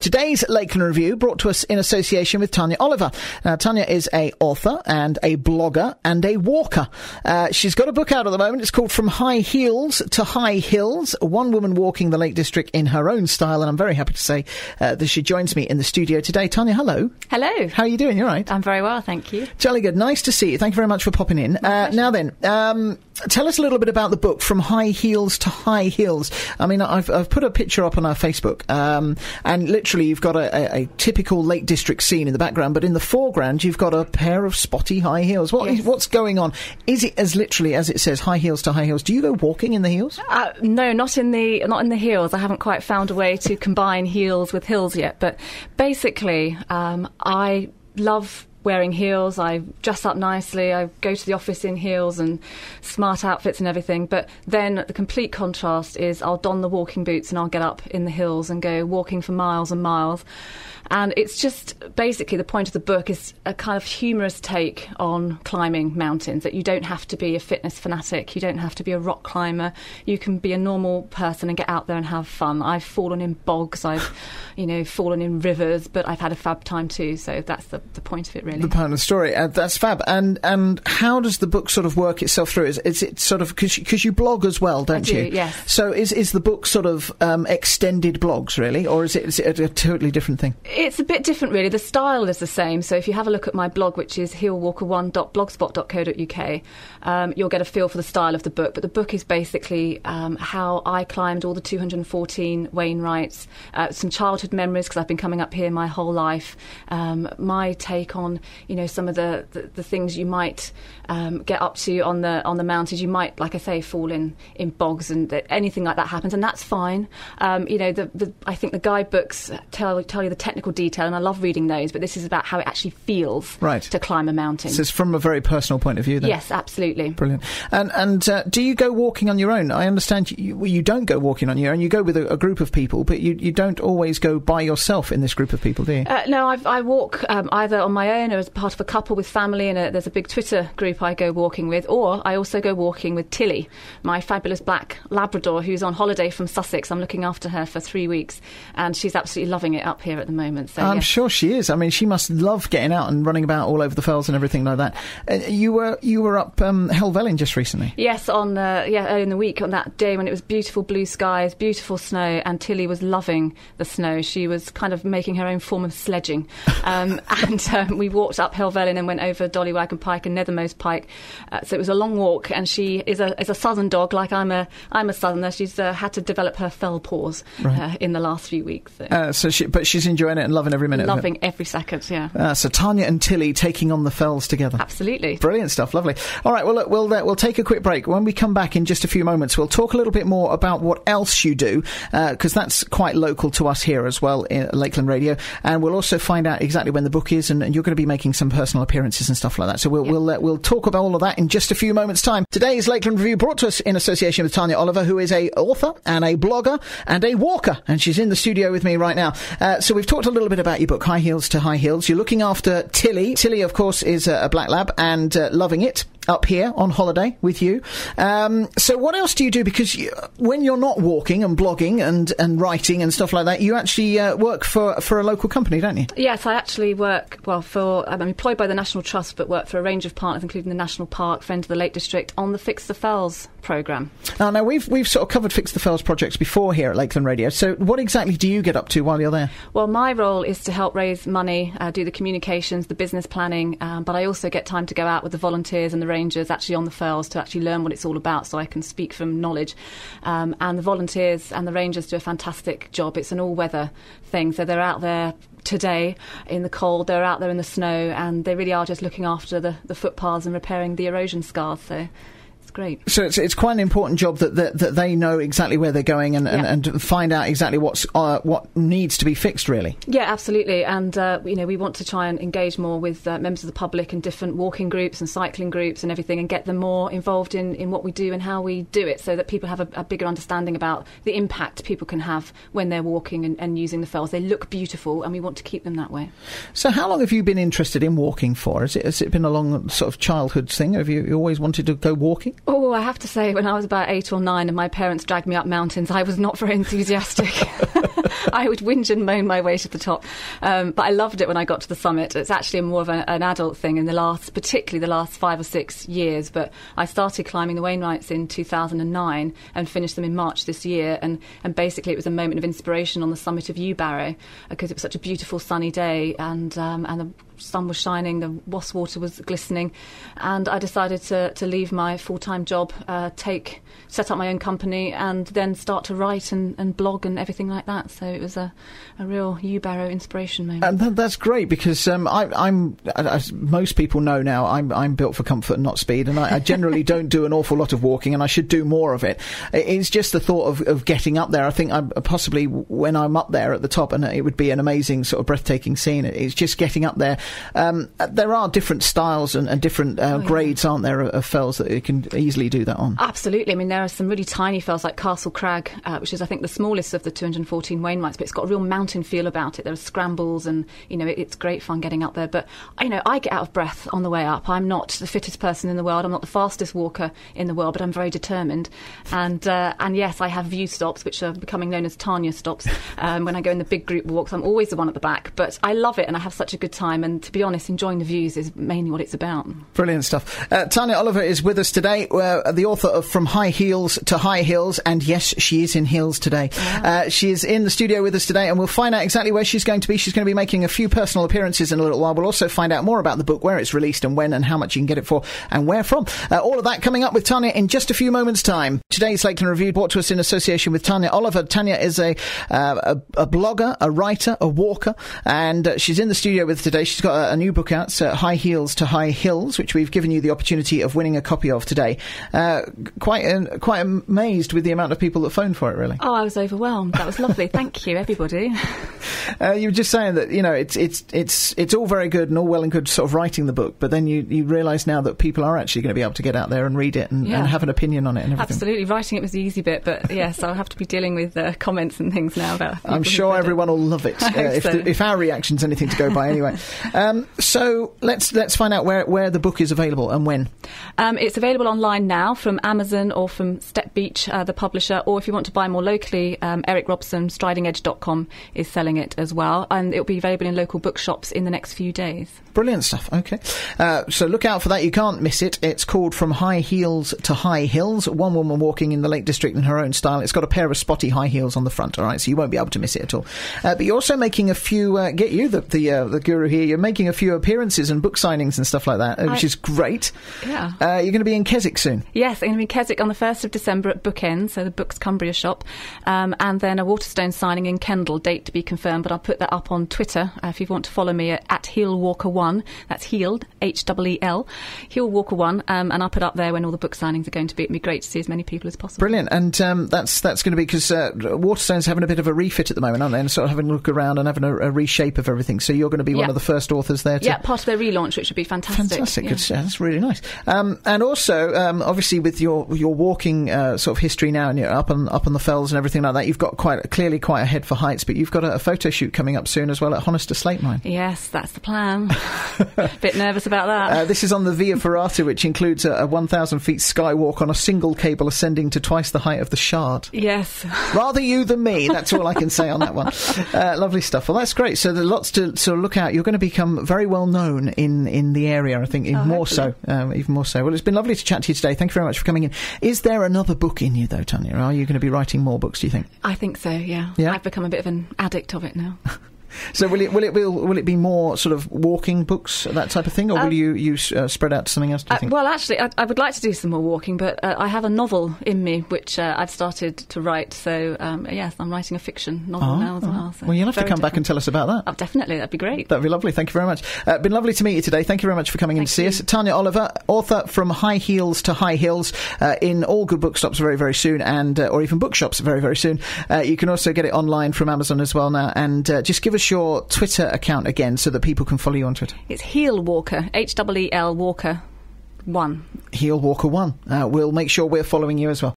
Today's Lakeland Review brought to us in association with Tanya Oliver. Now, Tanya is a author and a blogger and a walker. She's got a book out at the moment. It's called From High Heels to High Hills, one woman walking the Lake District in her own style. And I'm very happy to say that she joins me in the studio today. Tanya, hello. Hello. How are you doing? You all right? I'm very well, thank you. Jolly good. Nice to see you. Thank you very much for popping in. Now then, tell us a little bit about the book, From High Heels to High Hills. I mean, I've put a picture up on our Facebook, and literally you've got a typical Lake District scene in the background, but in the foreground you've got a pair of spotty high heels. What's going on? Is it as literally as it says, high heels to high heels? Do you go walking in the heels? No, not in the heels. I haven't quite found a way to combine heels with hills yet, but basically I love wearing heels. I dress up nicely. I go to the office in heels and smart outfits and everything. But then the complete contrast is I'll don the walking boots and I'll get up in the hills and go walking for miles and miles. And it's just basically the point of the book is a kind of humorous take on climbing mountains, that you don't have to be a fitness fanatic. You don't have to be a rock climber. You can be a normal person and get out there and have fun. I've fallen in bogs. I've, fallen in rivers, but I've had a fab time too. So that's the point of it, really. The point of the story. That's fab. And how does the book sort of work itself through? Is it sort of, because you blog as well, don't you? I do, yes. So is the book sort of extended blogs, really? Or is it a totally different thing? It's a bit different, really. The style is the same. So if you have a look at my blog, which is heelwalker1.blogspot.co.uk, you'll get a feel for the style of the book. But the book is basically how I climbed all the 214 Wainwrights, some childhood memories, because I've been coming up here my whole life, my take on, some of the things you might get up to on the mountains. You might, like I say, fall in bogs, and anything like that happens, and that's fine. I think the guidebooks tell you the technical detail, and I love reading those, but this is about how it actually feels to climb a mountain. So it's from a very personal point of view then? Yes, absolutely. Brilliant. And do you go walking on your own? I understand you don't go walking on your own. You go with a group of people, but you don't always go by yourself in this group of people, do you? No, I walk either on my own or as part of a couple with family, and there's a big Twitter group I go walking with, or I also go walking with Tilly, my fabulous black Labrador, who's on holiday from Sussex. I'm looking after her for 3 weeks, and she's absolutely loving it up here at the moment. So, I'm sure she is. I mean, she must love getting out and running about all over the fells and everything like that. You were up Helvellyn just recently. Yes, early in the week, on that day when it was beautiful blue skies, beautiful snow, and Tilly was loving the snow. She was kind of making her own form of sledging, and we walked up Helvellyn and went over Dollywagon Pike and Nethermost Pike. So it was a long walk, and she is a southern dog, like I'm a southerner. She's had to develop her fell paws in the last few weeks. So. But she's enjoying it and loving every minute. Loving every second, yeah. So Tanya and Tilly taking on the fells together. Absolutely. Brilliant stuff, lovely. All right, well, look, we'll take a quick break. When we come back in just a few moments, we'll talk a little bit more about what else you do, because that's quite local to us here as well in Lakeland Radio, and we'll also find out exactly when the book is, and you're going to be making some personal appearances and stuff like that. So we'll talk about all of that in just a few moments' time. Today's Lakeland Review brought to us in association with Tanya Oliver, who is a author and a blogger and a walker, and she's in the studio with me right now. So we've talked a little bit about your book, High Heels to High Hills. You're looking after Tilly. Tilly, of course, is a black lab and loving it up here on holiday with you. So what else do you do? Because when you're not walking and blogging and writing and stuff like that, you actually work for a local company, don't you? Yes, I actually work, I'm employed by the National Trust, but work for a range of partners, including the National Park, Friends of the Lake District, on the Fix the Fells programme. Now, we've sort of covered Fix the Fells projects before here at Lakeland Radio. So what exactly do you get up to while you're there? Well, my role is to help raise money, do the communications, the business planning, but I also get time to go out with the volunteers and the rangers actually on the fells to actually learn what it's all about, so I can speak from knowledge. And the volunteers and the rangers do a fantastic job. It's an all-weather thing, so they're out there today in the cold, they're out there in the snow, and they really are just looking after the footpaths and repairing the erosion scars. So great. So it's quite an important job that they know exactly where they're going and find out exactly what needs to be fixed, really. Yeah, absolutely. And we want to try and engage more with members of the public and different walking groups and cycling groups and everything, and get them more involved in what we do and how we do it, so that people have a bigger understanding about the impact people can have when they're walking and using the fells. They look beautiful, and we want to keep them that way. So how long have you been interested in walking for? Has it been a long sort of childhood thing? Have you always wanted to go walking? Oh, I have to say, when I was about 8 or 9 and my parents dragged me up mountains, I was not very enthusiastic. I would whinge and moan my way to the top. But I loved it when I got to the summit. It's actually more of an adult thing particularly the last 5 or 6 years. But I started climbing the Wainwrights in 2009 and finished them in March this year. And basically it was a moment of inspiration on the summit of Yew Barrow because it was such a beautiful sunny day and the sun was shining, the Wasswater was glistening, and I decided to leave my full-time job, set up my own company, and then start to write and blog and everything like that. So it was a real Yew Barrow inspiration moment. And that's great because I'm as most people know now, I'm built for comfort and not speed, and I generally don't do an awful lot of walking, and I should do more of it. It's just the thought of getting up there. I think possibly when I'm up there at the top, and it would be an amazing sort of breathtaking scene. It's just getting up there. There are different styles and different grades, aren't there, of fells that you can easily do that on? Absolutely. I mean, there are some really tiny fells like Castle Crag, which is, I think, the smallest of the 214 Wainwrights, but it's got a real mountain feel about it. There are scrambles and, it's great fun getting up there. But, I get out of breath on the way up. I'm not the fittest person in the world. I'm not the fastest walker in the world, but I'm very determined. And yes, I have view stops, which are becoming known as Tanya stops. When I go in the big group walks, I'm always the one at the back. But I love it and I have such a good time. And to be honest, enjoying the views is mainly what it's about. Brilliant stuff. Tanya Oliver is with us today, the author of From High Heels to High Hills, and yes, she is in heels today. Yeah. She is in the studio with us today, and we'll find out exactly where she's going to be. She's going to be making a few personal appearances in a little while. We'll also find out more about the book, where it's released and when and how much you can get it for and where from. All of that coming up with Tanya in just a few moments' time. Today's Lakeland Review brought to us in association with Tanya Oliver. Tanya is a blogger, a writer, a walker, and she's in the studio with us today. She's got a new book out, High Heels to High Hills, which we've given you the opportunity of winning a copy of today. Quite amazed with the amount of people that phoned for it, really. Oh, I was overwhelmed. That was lovely. Thank you, everybody. You were just saying that, it's all very good and all well and good sort of writing the book, but then you realise now that people are actually going to be able to get out there and read it and have an opinion on it and everything. Absolutely. Writing it was the easy bit, but yes, I'll have to be dealing with comments and things now about I'm sure everyone will love it, if our reaction's anything to go by anyway. So let's find out where the book is available and when. It's available online now from Amazon or from Step Beach, the publisher, or if you want to buy more locally, Eric Robson, stridingedge.com is selling it as well, and it'll be available in local bookshops in the next few days. Brilliant stuff. Okay. So look out for that. You can't miss it. It's called From High Heels to High Hills. One woman walking in the Lake District in her own style. It's got a pair of spotty high heels on the front, all right, so you won't be able to miss it at all. But you're also making a few, the guru here, you're making a few appearances and book signings and stuff like that, which is great. Yeah. You're going to be in Keswick soon. Yes, I'm going to be in Keswick on the 1st of December at Bookend, so the Books Cumbria shop, and then a Waterstone signing in Kendal, date to be confirmed, but I'll put that up on Twitter if you want to follow me at HeelWalker1. That's Heeled, H-E-E-L, HeelWalker1, and I'll put up there when all the book signings are going to be. It'd be great to see as many people as possible. Brilliant, and that's going to be because Waterstone's having a bit of a refit at the moment, aren't they, and sort of having a look around and having a reshape of everything, so you're going to be one of the first authors there too. Yeah, part of their relaunch, which would be fantastic. Fantastic, that's really nice. And also, obviously with your walking sort of history now, and you're up on the fells and everything like that, you've got quite a head for heights, but you've got a photo shoot coming up soon as well at Honister Slate Mine. Yes, that's the plan. Bit nervous about that. This is on the Via Ferrata, which includes a 1,000 feet skywalk on a single cable ascending to twice the height of the Shard. Yes. Rather you than me, that's all I can say on that one. Lovely stuff. Well, that's great. So there's lots to sort of look out. You're going to become very well known in the area, I think, even more so. Well, it's been lovely to chat to you today. Thank you very much for coming in. Is there another book in you, though, Tanya? Are you going to be writing more books, do you think? I think so, yeah. I've become a bit of an addict of it now. So will it be more sort of walking books, that type of thing, or will you spread out to something else, do you think? Well, actually, I would like to do some more walking, but I have a novel in me which I've started to write. So yes, I'm writing a fiction novel now as well. So well, you'll have to come back and tell us about that. Oh, definitely, that'd be great. That'd be lovely. Thank you very much. Been lovely to meet you today. Thank you very much for coming in to see us. Tanya Oliver, author From High Heels to High Hills, in all good bookstops very, very soon, and or even bookshops very, very soon. You can also get it online from Amazon as well now. And just give us your Twitter account again so that people can follow you on Twitter. It's Heel Walker, H-E-E-L Walker 1. Heel Walker 1. We'll make sure we're following you as well.